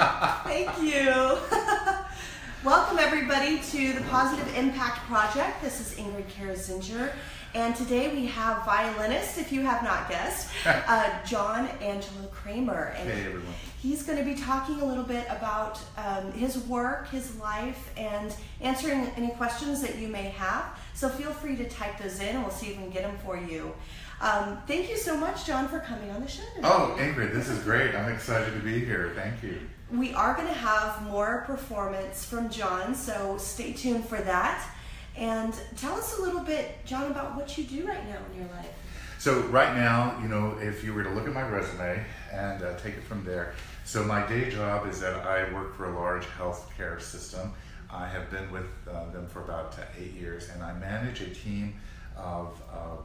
Thank you. Welcome everybody to the Positive Impact Project. This is Ingrid Karazinger, and today we have violinist, if you have not guessed, John Angelo Cramer. And hey everyone. He's going to be talking a little bit about his work, his life, and answering any questions that you may have. So feel free to type those in and we'll see if we can get them for you. Thank you so much, John, for coming on the show today. Oh, Ingrid, this is great. I'm excited to be here. Thank you. We are going to have more performance from John, so stay tuned for that. And tell us a little bit, John, about what you do right now in your life. So right now, you know, if you were to look at my resume and take it from there, so my day job is that I work for a large healthcare system. I have been with them for about 8 years, and I manage a team of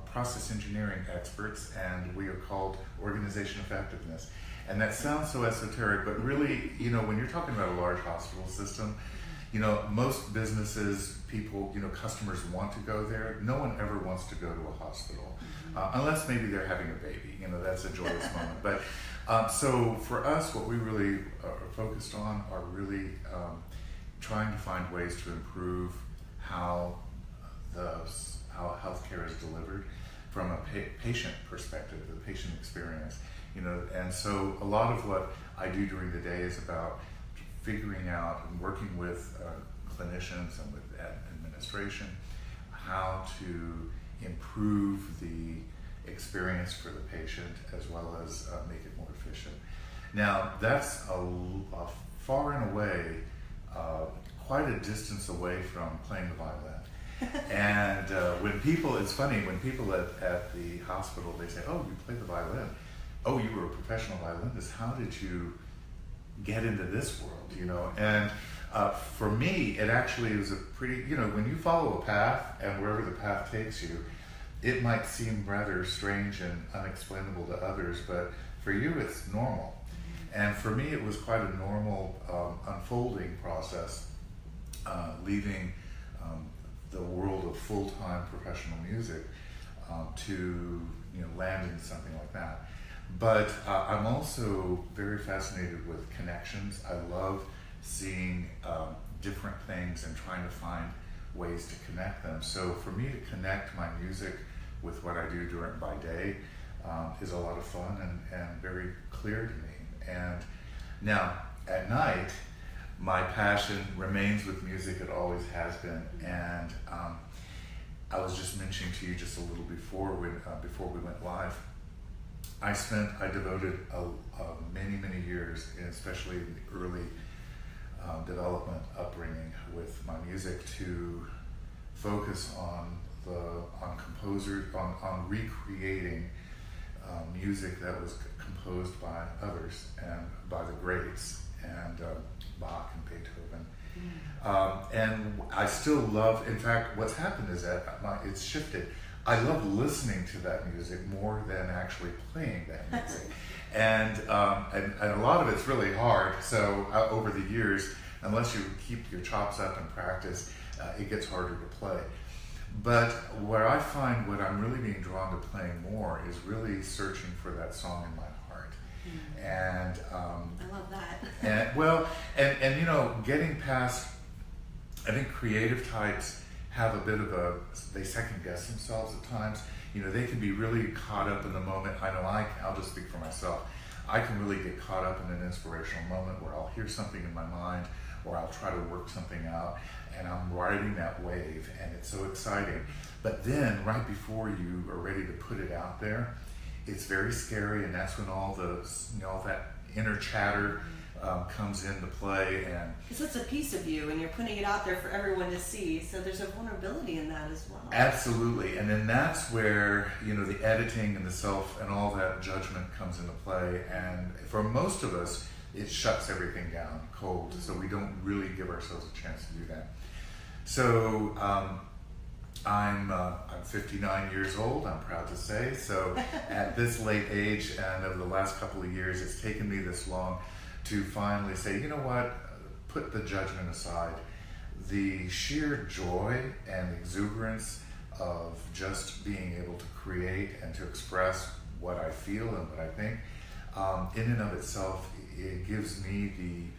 process engineering experts, and we are called Organization Effectiveness. And that sounds so esoteric, but really, you know, when you're talking about a large hospital system, you know, most businesses, people, you know, customers want to go there. No one ever wants to go to a hospital, unless maybe they're having a baby. You know, that's a joyous moment. But so for us, what we really are focused on are really trying to find ways to improve how healthcare is delivered from a patient perspective, the patient experience. You know, and so a lot of what I do during the day is about figuring out and working with clinicians and with administration how to improve the experience for the patient as well as make it more efficient. Now, that's a far and away quite a distance away from playing the violin. And when people, it's funny, when people at the hospital, they say, oh, you play the violin. Oh, you were a professional violinist. How did you get into this world, you know? And for me, it actually was a pretty, you know, when you follow a path and wherever the path takes you, it might seem rather strange and unexplainable to others, but for you, it's normal. And for me, it was quite a normal unfolding process, leaving the world of full-time professional music to, you know, land into something like that. But I'm also very fascinated with connections. I love seeing different things and trying to find ways to connect them. So for me to connect my music with what I do by day is a lot of fun and very clear to me. And now at night, my passion remains with music. It always has been. And I was just mentioning to you just a little before we went live, I devoted many years, especially in the early development upbringing with my music, to focus on recreating music that was composed by others and by the greats, and Bach and Beethoven. And I still love, in fact, what's happened is that it's shifted. I love listening to that music more than actually playing that music. And a lot of it's really hard, so over the years, unless you keep your chops up and practice, it gets harder to play. But where I find what I'm really being drawn to playing more is really searching for that song in my heart. And I love that. and you know, getting past, I think creative types have a bit of they second guess themselves at times. You know, they can be really caught up in the moment. I know I'll just speak for myself. I can really get caught up in an inspirational moment where I'll hear something in my mind, or I'll try to work something out, and I'm riding that wave, and it's so exciting. But then, right before you are ready to put it out there, it's very scary, and that's when all that inner chatter comes into play. And because it's a piece of you and you're putting it out there for everyone to see, so there's a vulnerability in that as well. Absolutely. And then that's where, you know, the editing and the self and all that judgment comes into play. And for most of us, it shuts everything down cold, so we don't really give ourselves a chance to do that. So I'm 59 years old, I'm proud to say. So at this late age, and over the last couple of years, it's taken me this long to finally say, you know what, put the judgment aside. The sheer joy and exuberance of just being able to create and to express what I feel and what I think, in and of itself, it gives me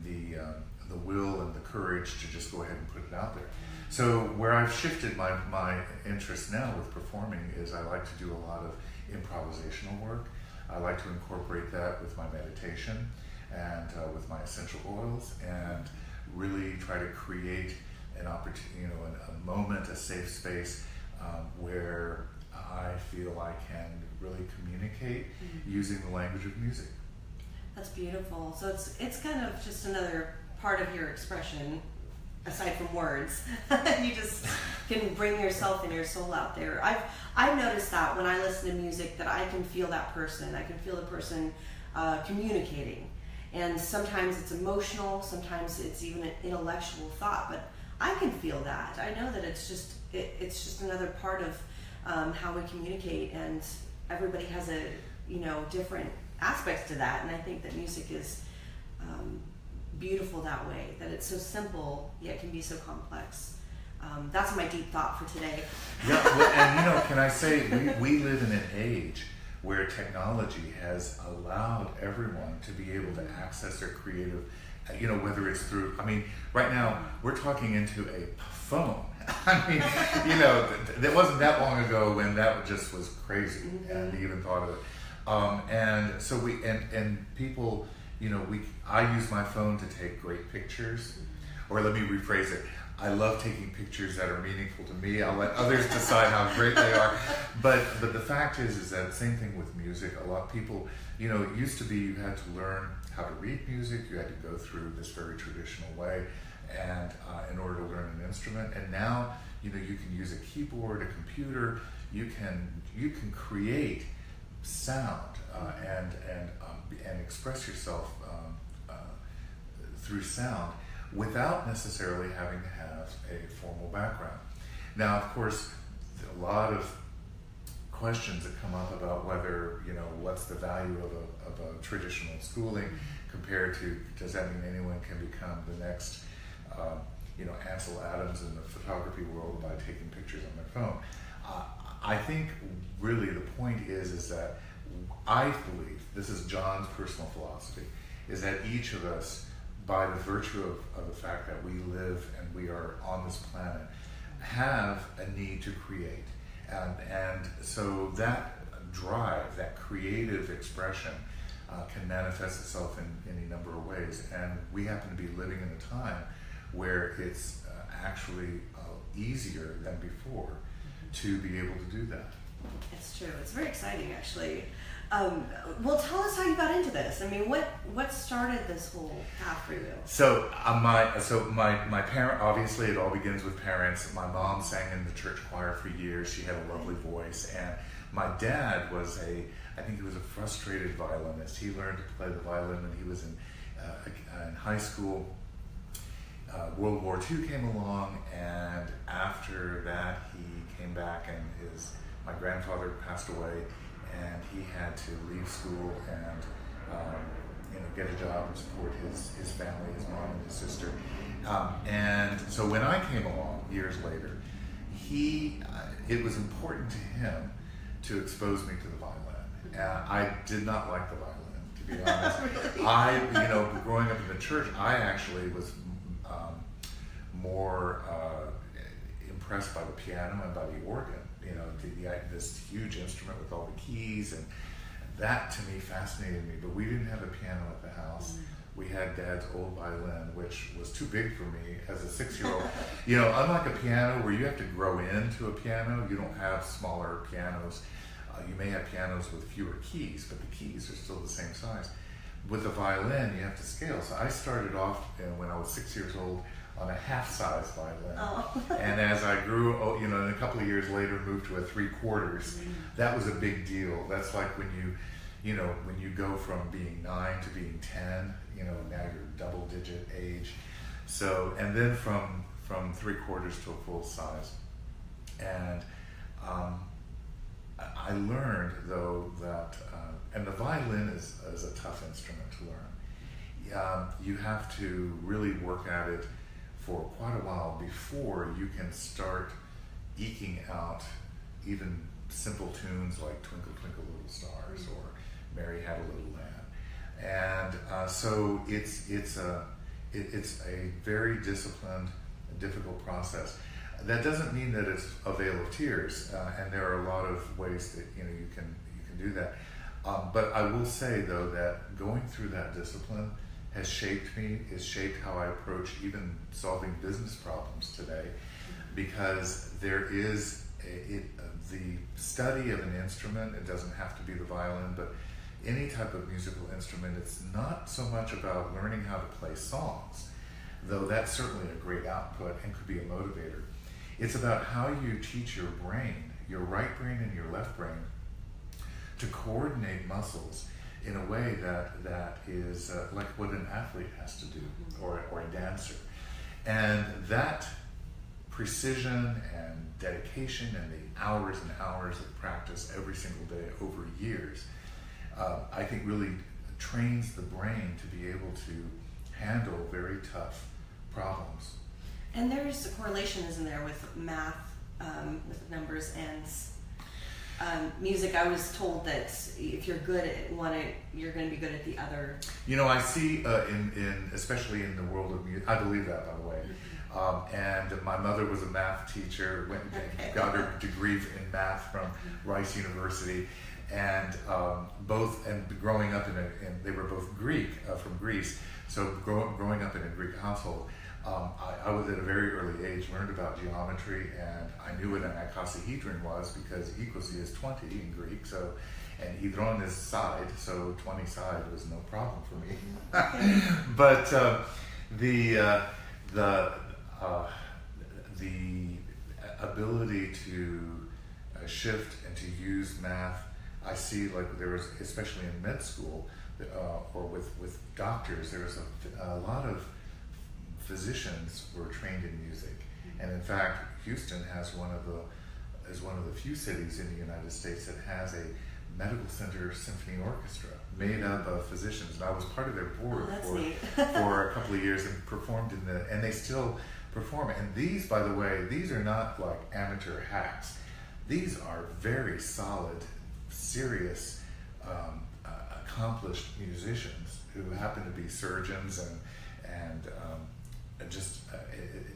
the will and the courage to just go ahead and put it out there. So where I've shifted my interest now with performing is I like to do a lot of improvisational work. I like to incorporate that with my meditation and with my essential oils, and really try to create an opportunity, a moment, a safe space where I feel I can really communicate using the language of music. That's beautiful. So it's kind of just another part of your expression, aside from words. You just can bring yourself and your soul out there. I've noticed that when I listen to music, that I can feel that person. I can feel the person communicating. And sometimes it's emotional, sometimes it's even an intellectual thought, but I can feel that. I know that it's just another part of how we communicate, and everybody has different aspects to that. And I think that music is beautiful that way, that it's so simple yet can be so complex. That's my deep thought for today. Yeah, well, and can I say we live in an age where technology has allowed everyone to be able to access their creative, whether it's through, right now we're talking into a phone. That wasn't that long ago when that just was crazy and even thought of it. And so people, I use my phone to take great pictures, or let me rephrase it. I love taking pictures that are meaningful to me. I'll let others decide how great they are. But the fact is that same thing with music. A lot of people, it used to be you had to learn how to read music. You had to go through this very traditional way, and in order to learn an instrument. And now, you can use a keyboard, a computer. You can create sound and express yourself through sound, without necessarily having to have a formal background. Now, of course, a lot of questions that come up about whether, what's the value of a traditional schooling compared to, does that mean anyone can become the next, Ansel Adams in the photography world by taking pictures on their phone? I think really the point is that I believe, this is John's personal philosophy, is that each of us, by the virtue of the fact that we live and we are on this planet, have a need to create. And so that drive, that creative expression, can manifest itself in any number of ways. And we happen to be living in a time where it's actually easier than before to be able to do that. It's true. It's very exciting, actually. Well, tell us how you got into this. What started this whole path for you? So my parent, obviously it all begins with parents. My mom sang in the church choir for years. She had a lovely voice, and my dad was I think he was a frustrated violinist. He learned to play the violin when he was in high school. World War II came along, and after that he came back, and my grandfather passed away, and he had to leave school and get a job and support his family, his mom and his sister. And so when I came along years later, it was important to him to expose me to the violin. I did not like the violin, to be honest. Really? Growing up in the church, I actually was more impressed by the piano and by the organ. This huge instrument with all the keys, and that to me fascinated me. But we didn't have a piano at the house. We had Dad's old violin, which was too big for me as a 6-year-old. Unlike a piano where you have to grow into a piano, you don't have smaller pianos. You may have pianos with fewer keys, but the keys are still the same size. With a violin, you have to scale. So I started off when I was 6 years old on a half-size violin. Oh. And as I grew, and a couple of years later moved to a 3/4. That was a big deal. That's like when you go from being 9 to being 10, now you're double-digit age. So, and then from 3/4 to a full size. And I learned, though, that, and the violin is a tough instrument to learn. You have to really work at it for quite a while before you can start eking out even simple tunes like Twinkle, Twinkle, Little Stars or Mary Had a Little Lamb. And so it's it's a very disciplined, difficult process. That doesn't mean that it's a vale of tears, and there are a lot of ways that you can do that. But I will say though that going through that discipline has shaped me, has shaped how I approach even solving business problems today, because there is the study of an instrument. It doesn't have to be the violin, but any type of musical instrument. It's not so much about learning how to play songs, though that's certainly a great output and could be a motivator. It's about how you teach your brain, your right brain and your left brain, to coordinate muscles in a way that is like what an athlete has to do, or a dancer. And that precision and dedication and the hours and hours of practice every single day over years, I think really trains the brain to be able to handle very tough problems. And there's a correlation, isn't there, with math, with numbers and music. I was told that if you're good at one, you're going to be good at the other. I see especially in the world of music, I believe that, by the way. And my mother was a math teacher, got her degree in math from Rice University, and growing up they were both Greek, from Greece. So growing up in a Greek household, I was at a very early age learned about geometry, and I knew what an icosahedron was because equals is 20 in Greek. So, and hedron is side, so 20 side was no problem for me. But the ability to shift and to use math, I see, like there was, especially in med school or with doctors, there was a lot of physicians were trained in music, and in fact, Houston is one of the few cities in the United States that has a medical center symphony orchestra made up of physicians. And I was part of their board for a couple of years and performed and they still perform. And these, by the way, these are not like amateur hacks. These are very solid, serious, accomplished musicians who happen to be surgeons and just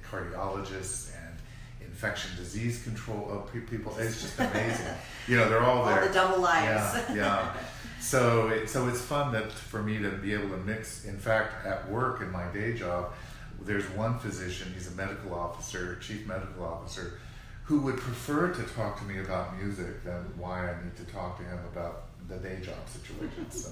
cardiologists and infection disease control people. It's just amazing. They're all there. All the double lives. Yeah. So it's fun that for me to be able to mix. In fact, at work in my day job, there's one physician. He's a medical officer, chief medical officer, who would prefer to talk to me about music than why I need to talk to him about the day job situation. So.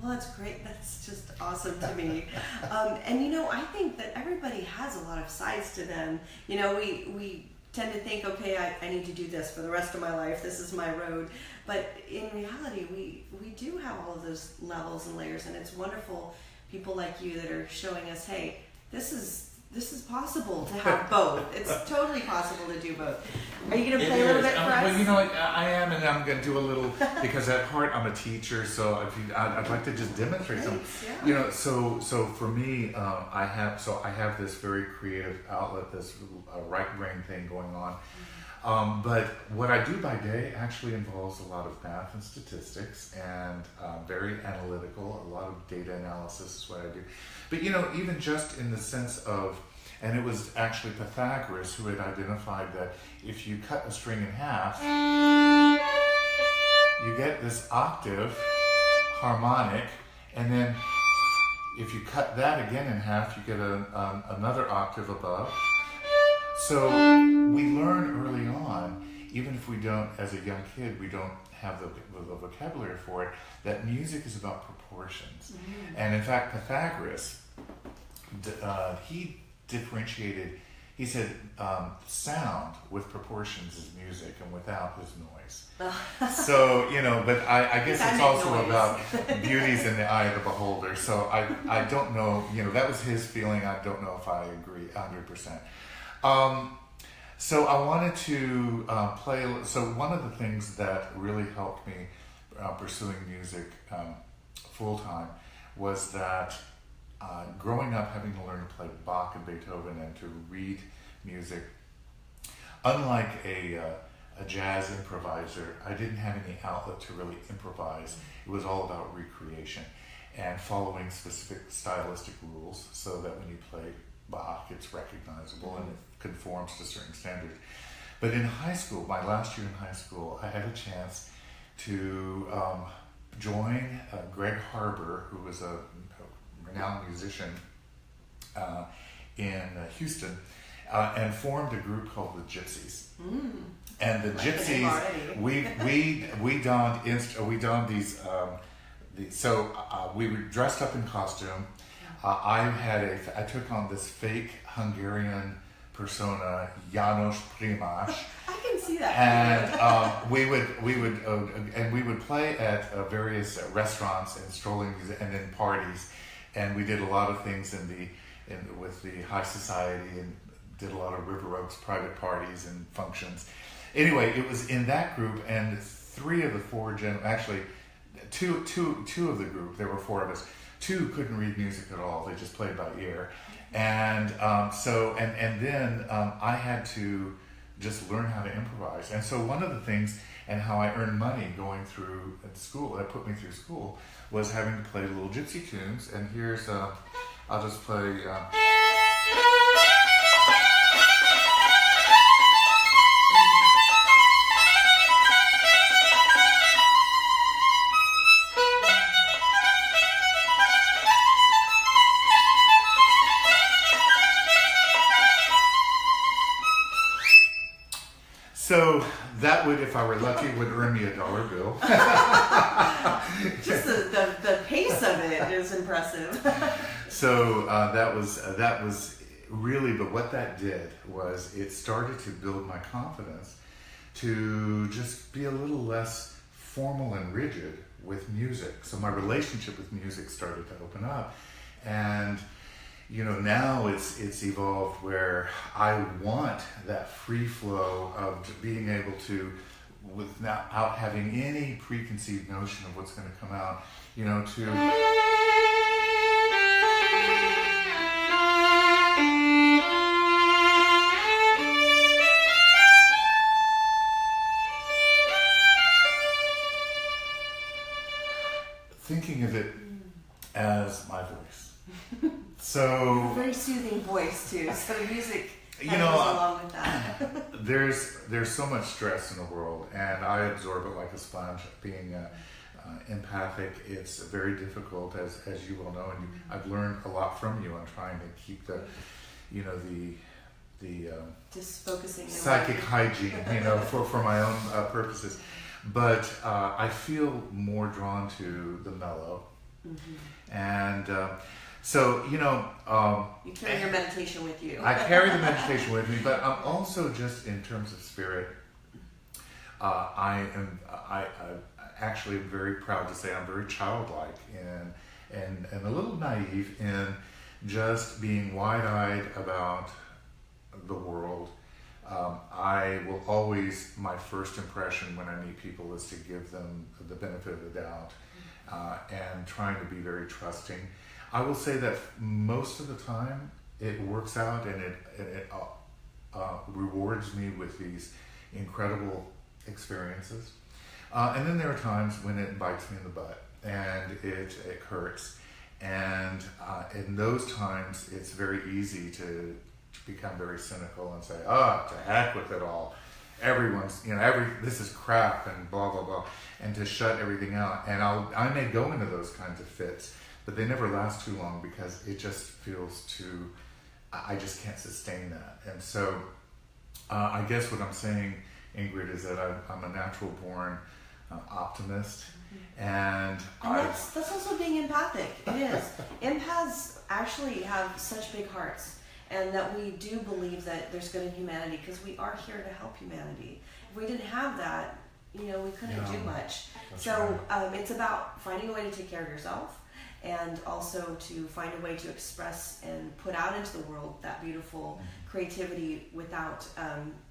Well, that's great. That's just awesome to me. And I think that everybody has a lot of sides to them. We tend to think, okay, I need to do this for the rest of my life. This is my road. But in reality, we do have all of those levels and layers, and it's wonderful people like you that are showing us, hey, this is possible to have both. It's totally possible to do both. Are you going to play a little bit for us? Well, I am, and I'm going to do a little, because at heart I'm a teacher, so I'd like to just demonstrate some. Yeah. So for me, I have this very creative outlet, this right brain thing going on. But what I do by day actually involves a lot of math and statistics, and very analytical. A lot of data analysis is what I do. But even just in the sense of, and it was actually Pythagoras who had identified that if you cut a string in half, you get this octave harmonic, and then if you cut that again in half, you get another octave above. So we learn early on, even if we don't, as a young kid, we don't have the vocabulary for it, that music is about proportions. Mm-hmm. And in fact, Pythagoras, he differentiated, he said, sound with proportions is music, and without is noise. So, but I guess it's also noise. About beauty's in the eye of the beholder. So I don't know, that was his feeling. I don't know if I agree 100%. So I wanted to play. So one of the things that really helped me pursuing music full time was that growing up, having to learn to play Bach and Beethoven and to read music. Unlike a jazz improviser, I didn't have any outlet to really improvise. It was all about recreation. and following specific stylistic rules so that when you play Bach, it's recognizable and it conforms to certain standards. But in high school, my last year in high school, I had a chance to join Greg Harbour, who was a renowned musician in Houston, and formed a group called the Gypsies. And the Gypsies, we donned these. We were dressed up in costume. I took on this fake Hungarian persona, János Primas. I can see that. And we would play at various restaurants and strolling and in parties, and we did a lot of things with the high society and did a lot of River Oaks private parties and functions. Anyway, it was in that group, and three of the four actually two of the group. There were four of us. Two couldn't read music at all; they just played by ear, and then I had to just learn how to improvise. And so one of the things, and how I earned money going through school, that put me through school, was having to play little gypsy tunes. And here's I'll just play. So that would, if I were lucky, would earn me $1 bill. Just the pace of it is impressive. So that was really, but what that did was it started to build my confidence to just be a little less formal and rigid with music. So my relationship with music started to open up, and now it's evolved where I want that free flow of being able to, without having any preconceived notion of what's going to come out, thinking of it as my voice. So very soothing voice too. So the music goes along with that. There's so much stress in the world, and I absorb it like a sponge. Being empathic, it's very difficult, as you well know, and I've learned a lot from you on trying to keep the just focusing psychic hygiene, for my own purposes. But I feel more drawn to the mellow, and. So, you carry your meditation with you. I carry the meditation with me, but I'm also, just in terms of spirit, I actually am very proud to say I'm very childlike and a little naive in just being wide-eyed about the world. I will always, my first impression when I meet people is to give them the benefit of the doubt, and trying to be very trusting. I will say that most of the time it works out, and it rewards me with these incredible experiences. And then there are times when it bites me in the butt and it hurts. And in those times, it's very easy to become very cynical and say, to heck with it all. Everyone's, this is crap and blah, blah, blah. And to shut everything out. And I may go into those kinds of fits, but they never last too long because it just feels too, I just can't sustain that. And so I guess what I'm saying, Ingrid, is that I'm a natural born optimist. And that's also being empathic. It is. Empaths actually have such big hearts, and that we do believe that there's good in humanity because we are here to help humanity. If we didn't have that, we couldn't do much. So it's about finding a way to take care of yourself, and also to find a way to express and put out into the world that beautiful creativity without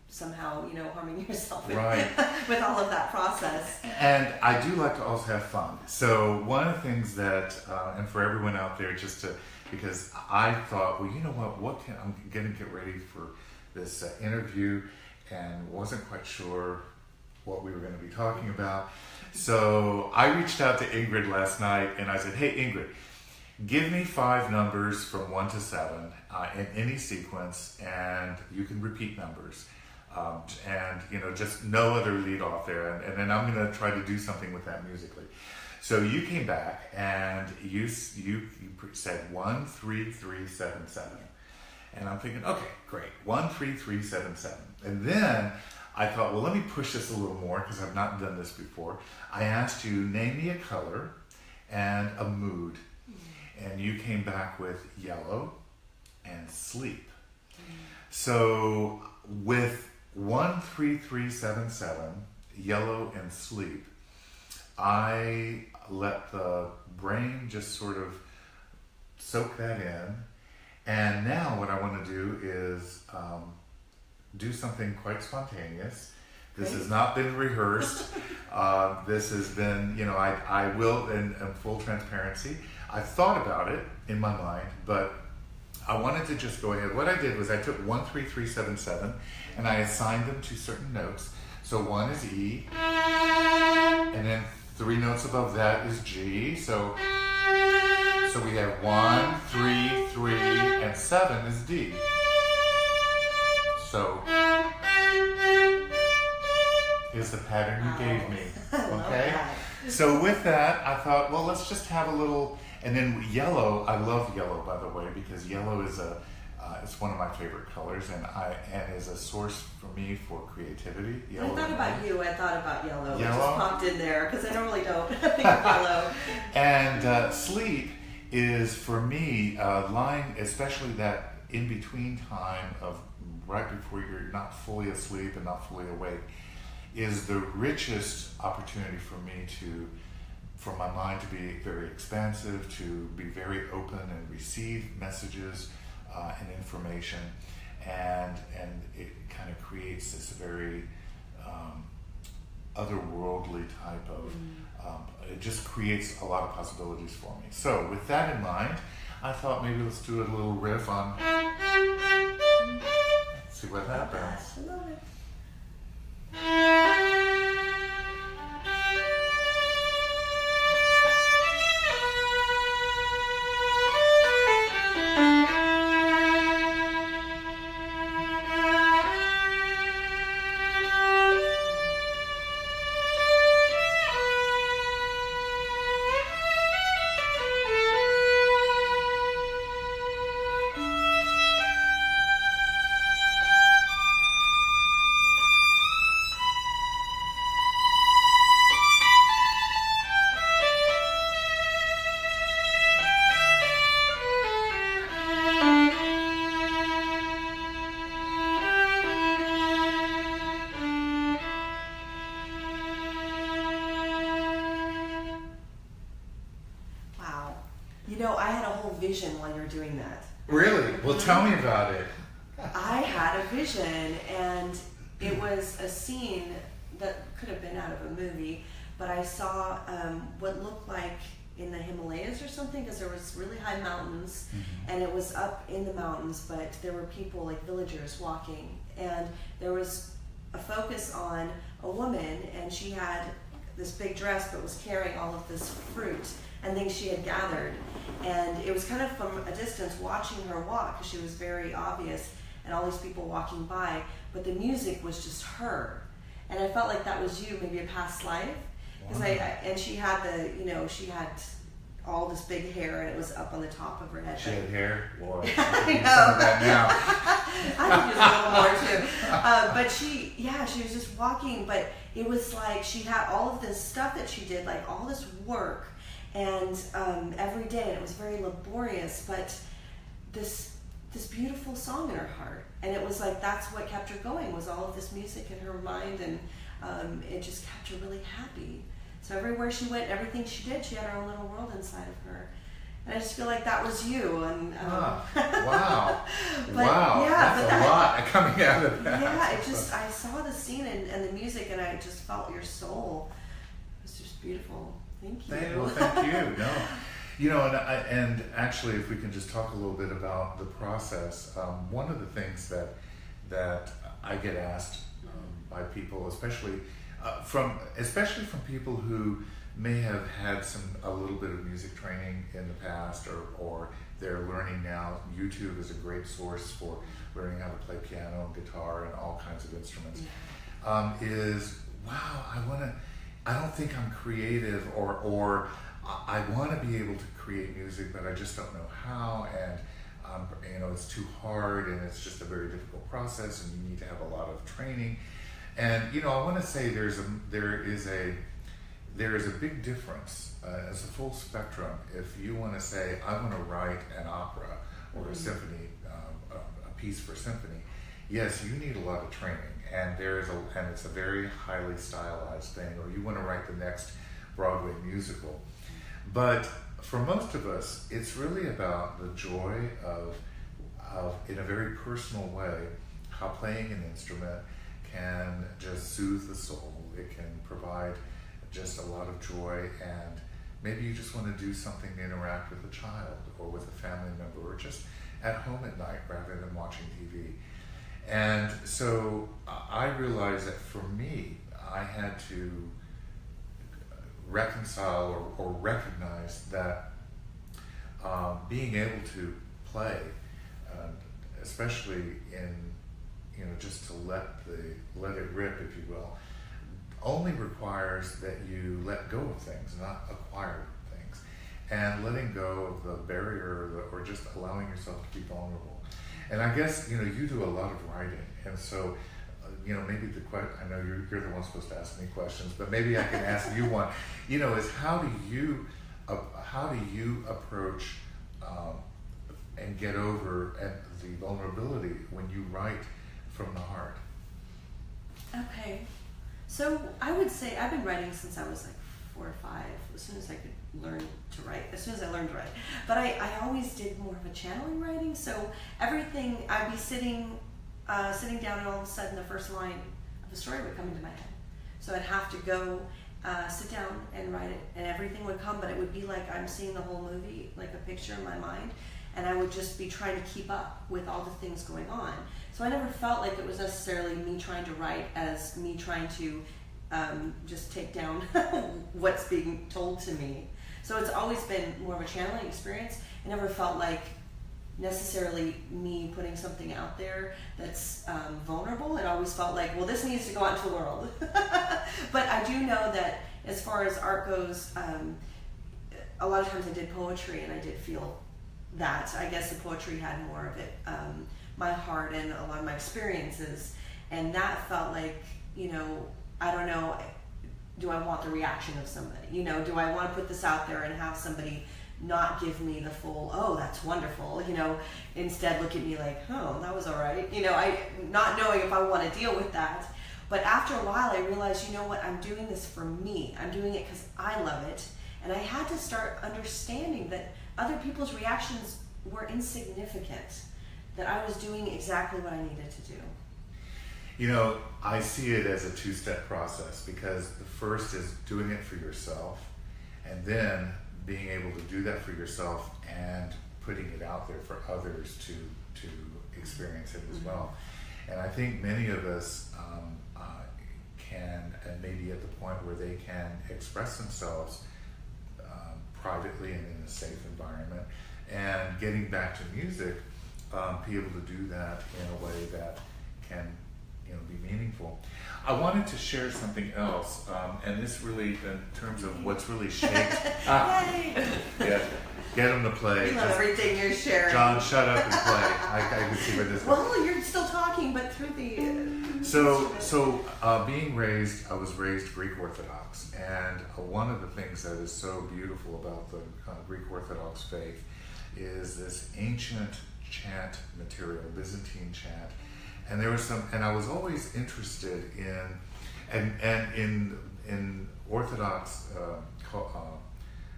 somehow, harming yourself with all of that process. And I do like to also have fun. So one of the things that, and for everyone out there, because I thought, well, I'm going to get ready for this interview and wasn't quite sure what we were going to be talking about. So I reached out to Ingrid last night and I said, hey Ingrid, give me 5 numbers from 1 to 7 in any sequence, and you can repeat numbers. And just no other lead off there, and then I'm going to try to do something with that musically. So you came back and you said 1 3 3 7 7, and I'm thinking, okay, great, 1 3 3 7 7, and then I thought, well, let me push this a little more because I've not done this before. I asked you, name me a color and a mood, and you came back with yellow and sleep. So with 1 3 3 7 7, yellow and sleep, I let the brain just sort of soak that in, and now what I want to do is do something quite spontaneous. This has not been rehearsed. This has been, I will, in full transparency, I've thought about it in my mind, but I wanted to just go ahead. What I did was I took 1 3 3 7 7 and I assigned them to certain notes. So 1 is E, and then 3 notes above that is G. So we have 1, 3, 3, and 7 is D. So here's the pattern you gave me. Okay? So with that, I thought, well, let's just have a little. And then yellow, I love yellow, by the way, because yellow is it's one of my favorite colors, and is a source for me for creativity. Yellow. I thought about you. I thought about yellow. Yellow? It just popped in there because I normally don't think of yellow. And sleep is for me lying, especially that in between time of right before you're not fully asleep and not fully awake, is the richest opportunity for me for my mind to be very expansive, to be very open and receive messages and information, and it kind of creates this very otherworldly type of, it just creates a lot of possibilities for me. So with that in mind, I thought maybe let's do a little riff on, see what happens. I love it. I had a whole vision while you were doing that. Really? Well, tell me about it. I had a vision, and it was a scene that could have been out of a movie, but I saw what looked like in the Himalayas or something, because there was really high mountains, and it was up in the mountains, but there were people, like villagers, walking, and there was a focus on a woman, and she had this big dress but was carrying all of this fruit and things she had gathered, and it was kind of from a distance watching her walk, because she was very obvious, and all these people walking by, but the music was just her, and I felt like that was you, maybe a past life, because and she had she had all this big hair, and it was up on the top of her head. She had hair? Boy, I know. Some of that now. I could use a little more too. But she was just walking, but it was like she had all of this stuff that she did, like all this work, and every day, and it was very laborious, but this beautiful song in her heart, and it was like that's what kept her going, was all of this music in her mind, and it just kept her really happy. So everywhere she went, everything she did, she had her own little world inside of her. And I just feel like that was you. And wow. But, wow. Yeah, that's a lot coming out of that. Yeah, I saw the scene and the music, and I just felt your soul. It was just beautiful. Thank you. Well, thank you. No. And actually, if we can just talk a little bit about the process, one of the things that I get asked by people, especially especially from people who may have had a little bit of music training in the past, or they're learning now. YouTube is a great source for learning how to play piano, guitar, and all kinds of instruments. Is, wow, I don't think I'm creative, or I want to be able to create music, but I just don't know how, and it's too hard, and it's just a very difficult process, and you need to have a lot of training. And I want to say there is a big difference. It's a full spectrum. If you want to say, I want to write an opera or a symphony, a piece for symphony, yes, you need a lot of training, and it's a very highly stylized thing. Or you want to write the next Broadway musical, but for most of us, it's really about the joy of in a very personal way, how playing an instrument can just soothe the soul. It can provide just a lot of joy, and maybe you just want to do something to interact with a child or with a family member, or just at home at night rather than watching TV. And so I realized that for me, I had to reconcile or recognize that being able to play, especially in just to let it rip, if you will, only requires that you let go of things, not acquire things, and letting go of the barrier, or just allowing yourself to be vulnerable. And I guess you do a lot of writing, and so maybe I know you're the one supposed to ask me questions, but maybe I can ask you one. Is how do you approach and get over the vulnerability when you write from the heart? Okay, so I would say I've been writing since I was like 4 or 5. As soon as I could learn to write, but I always did more of a channeling writing. So everything, I'd be sitting down, and all of a sudden the first line of the story would come into my head. So I'd have to go sit down and write it, and everything would come, but it would be like I'm seeing the whole movie, like a picture in my mind, and I would just be trying to keep up with all the things going on. So I never felt like it was necessarily me trying to write as me trying to just take down what's being told to me. So it's always been more of a channeling experience. It never felt like necessarily me putting something out there that's vulnerable. It always felt like, well, this needs to go out into the world. But I do know that as far as art goes, a lot of times I did poetry, and I did feel that. I guess the poetry had more of it, my heart and a lot of my experiences, and that felt like, I don't know, do I want the reaction of somebody? Do I want to put this out there and have somebody not give me the full, oh, that's wonderful, instead look at me like, oh, that was all right, I not knowing if I want to deal with that. But after a while, I realized, I'm doing this for me. I'm doing it because I love it, and I had to start understanding that other people's reactions were insignificant, that I was doing exactly what I needed to do. I see it as a 2-step process, because the first is doing it for yourself, and then being able to do that for yourself and putting it out there for others to experience it as well. And I think many of us can, and maybe at the point where they can express themselves privately and in a safe environment, and getting back to music, be able to do that in a way that can be meaningful. I wanted to share something else, and this really, in terms of what's really shaped. Yay! Yeah, get them to play. You love everything you're sharing. John, shut up and play. I can see where this. Well, you're still talking, but through the. I was raised Greek Orthodox, and one of the things that is so beautiful about the Greek Orthodox faith is this ancient chant material, Byzantine chant. And there was and I was always interested in Orthodox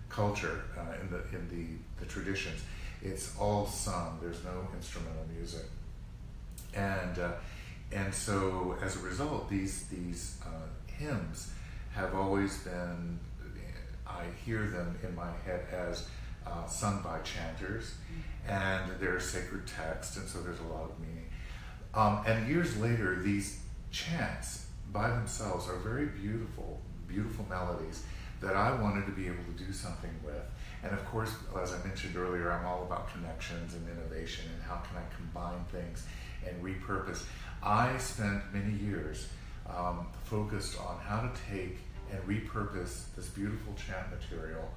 culture, in the traditions. It's all sung. There's no instrumental music, and so as a result, these hymns have always been. I hear them in my head as sung by chanters, and they're sacred text, and so there's a lot of meaning. And years later, these chants by themselves are very beautiful, beautiful melodies that I wanted to be able to do something with. And of course, as I mentioned earlier, I'm all about connections and innovation and how can I combine things and repurpose. I spent many years focused on how to take and repurpose this beautiful chant material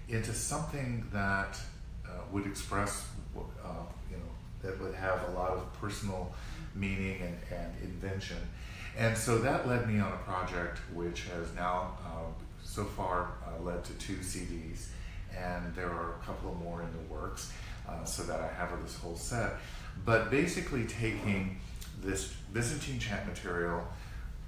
into something that would express, that would have a lot of personal meaning and invention. And so that led me on a project which has now so far led to 2 CDs, and there are a couple of more in the works, so that I have this whole set. But basically taking this Byzantine chant material,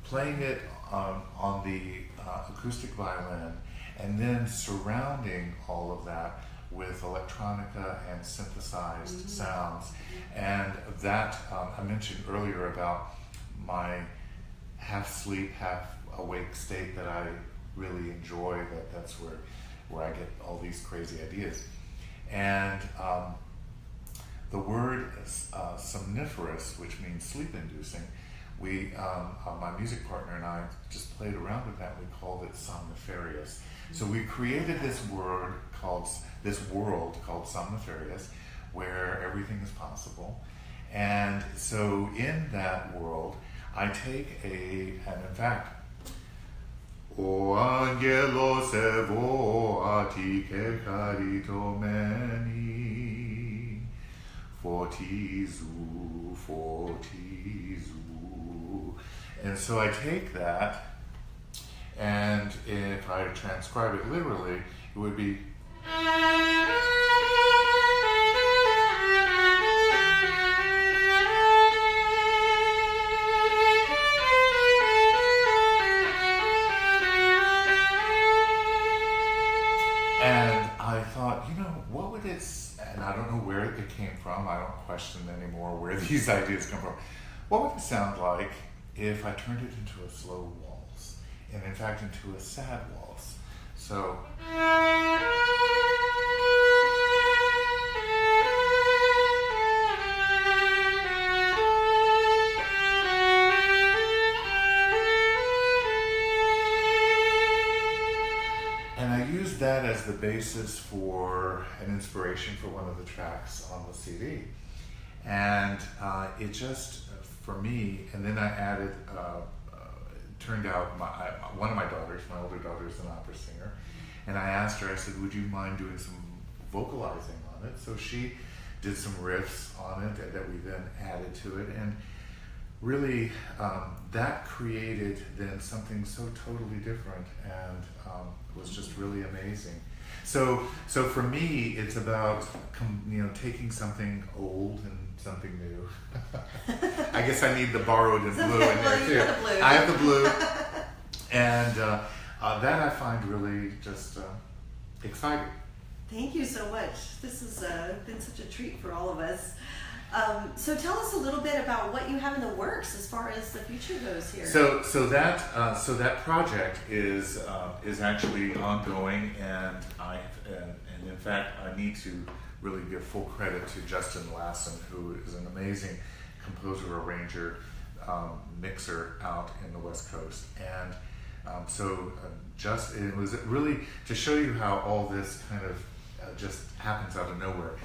playing it on the acoustic violin, and then surrounding all of that with electronica and synthesized sounds. And that, I mentioned earlier about my half sleep, half awake state that I really enjoy, that's where I get all these crazy ideas. And the word somniferous, which means sleep-inducing, my music partner and I just played around with that. We called it somniferious. So we created this world called somniferious, where everything is possible. And so in that world, I take and in fact, O Angelo se vo a ti che carito meni, fortizu, fortizu. And so I take that, and if I transcribe it literally, it would be and I don't know where it came from. I don't question anymore where these ideas come from. What would it sound like if I turned it into a slow waltz, and in fact into a sad waltz? So. That as the basis for an inspiration for one of the tracks on the CD. And it just, for me, and then I added, turned out one of my daughters, my older daughter, is an opera singer, and I asked her, I said, would you mind doing some vocalizing on it? So she did some riffs on it that we then added to it, and really that created then something so totally different, and was just really amazing. So for me, it's about taking something old and something new. I guess I need the borrowed and blue in there too. I have the blue, and that I find really just exciting. Thank you so much. This has been such a treat for all of us. So tell us a little bit about what you have in the works as far as the future goes here. So that project is actually ongoing, and in fact I need to really give full credit to Justin Lassen, who is an amazing composer, arranger, mixer out in the West Coast. And it was really to show you how all this kind of just happens out of nowhere.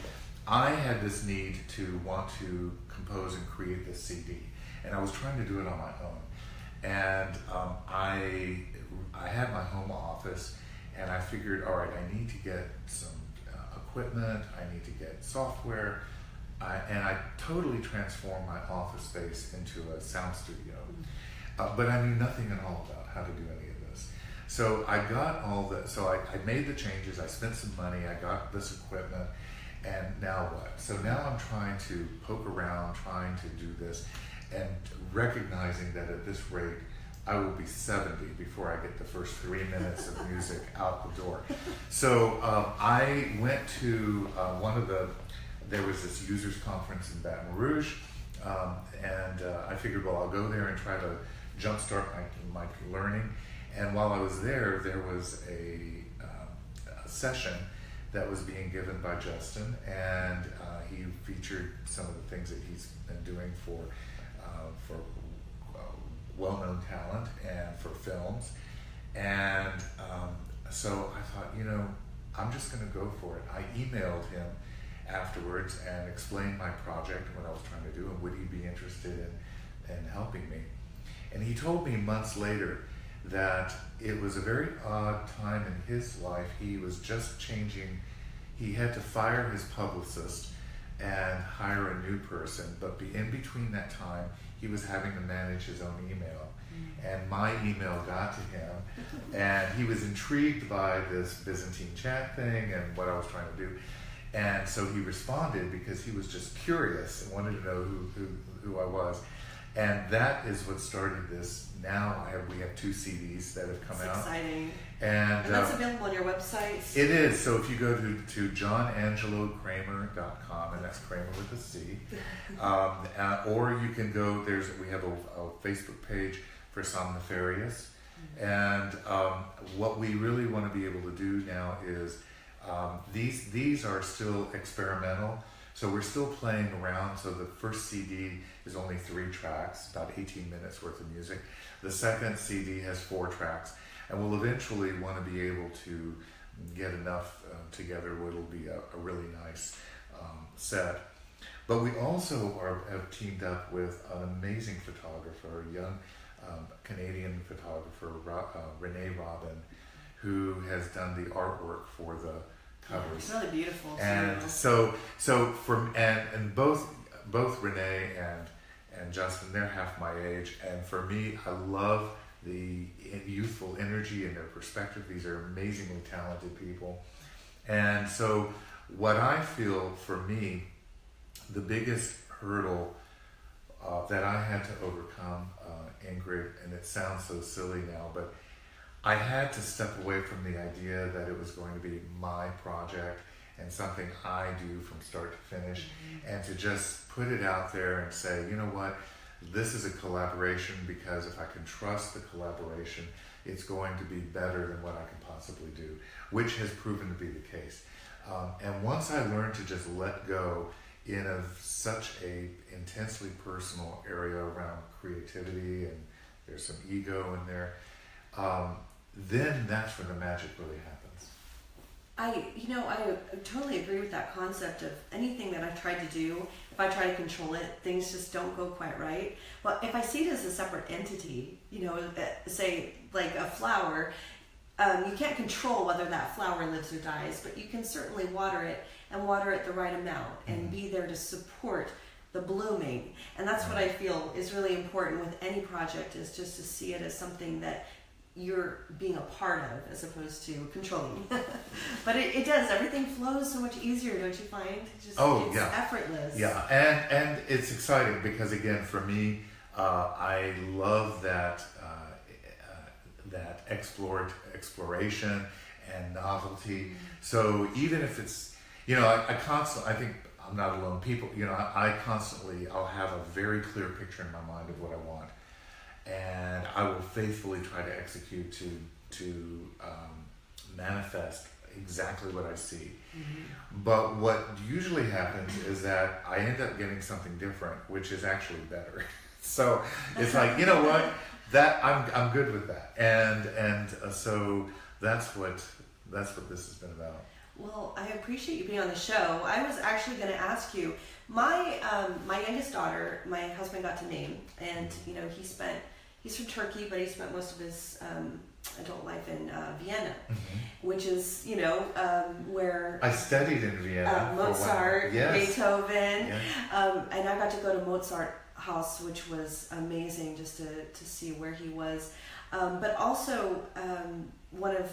I had this need to want to compose and create this CD, and I was trying to do it on my own. And I had my home office, and I figured, all right, I need to get some equipment, I need to get software, and I totally transformed my office space into a sound studio. But I knew nothing at all about how to do any of this. So I got so I made the changes, I spent some money, I got this equipment, and now what? So now I'm trying to poke around, trying to do this, and recognizing that at this rate, I will be 70 before I get the first 3 minutes of music out the door. So I went to there was this users conference in Baton Rouge, and I figured, well, I'll go there and try to jumpstart my learning. And while I was there, there was a session that was being given by Justin, and he featured some of the things that he's been doing for well-known talent and for films. And so I thought, I'm just going to go for it. I emailed him afterwards and explained my project, what I was trying to do, and would he be interested in helping me. And he told me months later that it was a very odd time in his life. He was just changing. He had to fire his publicist and hire a new person, but in between that time, he was having to manage his own email. And my email got to him, and he was intrigued by this Byzantine chat thing and what I was trying to do. And so he responded because he was just curious and wanted to know who I was. And that is what started this. Now we have 2 CDs that have come out. Exciting. And that's available on your website? It is. So if you go to johnangelocramer.com, and that's Cramer with a C, or you can go, we have a Facebook page for Somniferious. And what we really want to be able to do now is, these are still experimental. So we're still playing around. So the first CD is only 3 tracks, about 18 minutes worth of music. The second CD has 4 tracks. And we'll eventually want to be able to get enough together where it'll be a really nice set. But we also have teamed up with an amazing photographer, a young Canadian photographer, Renee Robin, who has done the artwork for the covers. It's really beautiful. And so both Renee and Justin, they're half my age, and for me, I love the youthful energy and their perspective. These are amazingly talented people. And so what I feel for me, the biggest hurdle that I had to overcome, Ingrid, and it sounds so silly now, but I had to step away from the idea that it was going to be my project and something I do from start to finish, and to just put it out there and say, you know what, this is a collaboration, because if I can trust the collaboration, it's going to be better than what I can possibly do, which has proven to be the case. And once I learned to just let go in such a intensely personal area around creativity, and there's some ego in there, then that's when the magic really happens. I totally agree with that concept of anything that I've tried to do. If I try to control it, things just don't go quite right. But if I see it as a separate entity, say like a flower, you can't control whether that flower lives or dies, but you can certainly water it, and water it the right amount, and be there to support the blooming. And that's what I feel is really important with any project, is just to see it as something that you're being a part of as opposed to controlling. But it does, everything flows so much easier, don't you find? It's effortless. Yeah, and it's exciting because, again, for me, I love that exploration and novelty. So even if it's, I think I'm not alone. People, I'll have a very clear picture in my mind of what I want, and I will faithfully try to execute to manifest exactly what I see. But what usually happens is that I end up getting something different, which is actually better. So it's like, you know what, that I'm good with that, and so that's what this has been about. Well, I appreciate you being on the show. I was actually going to ask you, my youngest daughter, my husband got to name, and he's from Turkey, but he spent most of his adult life in Vienna, which is where I studied in Vienna. Mozart, yes. Beethoven, and I got to go to Mozart House, which was amazing just to see where he was, but also one of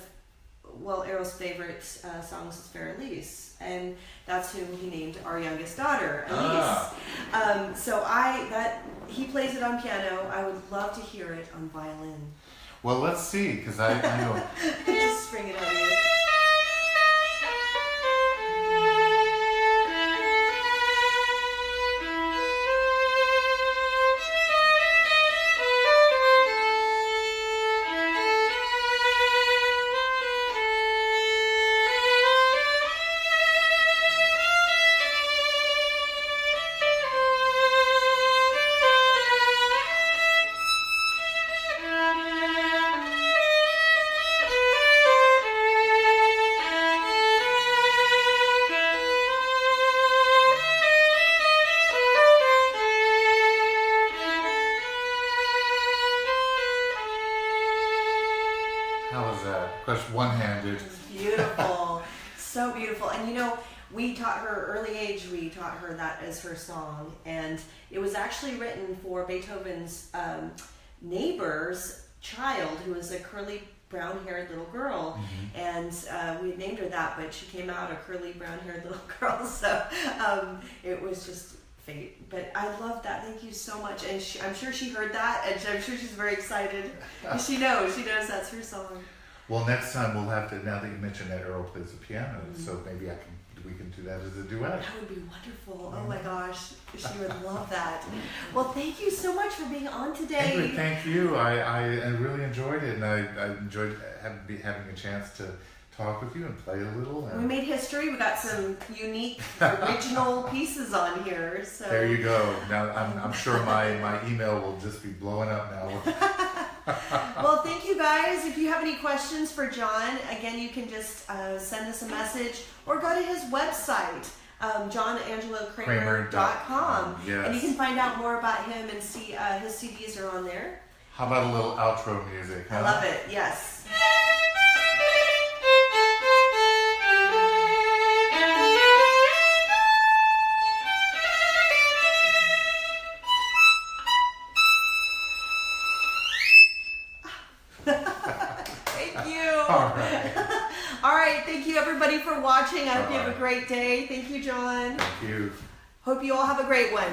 Errol's favorite songs is Fair Elise, and that's who he named our youngest daughter, Elise. So he plays it on piano. I would love to hear it on violin. Well, let's see, because I know. Just bring it on you. course, one-handed. Beautiful. So beautiful. And you know, we taught her early age, we taught her that as her song. And it was actually written for Beethoven's neighbor's child, who was a curly brown-haired little girl. And we had named her that, but she came out a curly brown-haired little girl. So it was just fate. But I love that. Thank you so much. And I'm sure she heard that, and I'm sure she's very excited. She knows that's her song. Well, next time we'll have to, now that you mentioned that Earl plays the piano, so maybe we can do that as a duet. That would be wonderful. Oh my gosh, she would love that. Well, thank you so much for being on today. Ingrid, thank you. I really enjoyed it, and I enjoyed having a chance to talk with you and play a little. And we made history. We got some unique, original pieces on here. So there you go. Now I'm sure my email will just be blowing up now. Well, thank you guys. If you have any questions for John, again, you can just send us a message or go to his website, johnangelocramer.com. Yes. And you can find out more about him and see his CDs are on there. How about a little outro music? Huh? I love it. Yes. All right. Thank you, everybody, for watching. I hope you have a great day. Thank you, John. Thank you. Hope you all have a great one.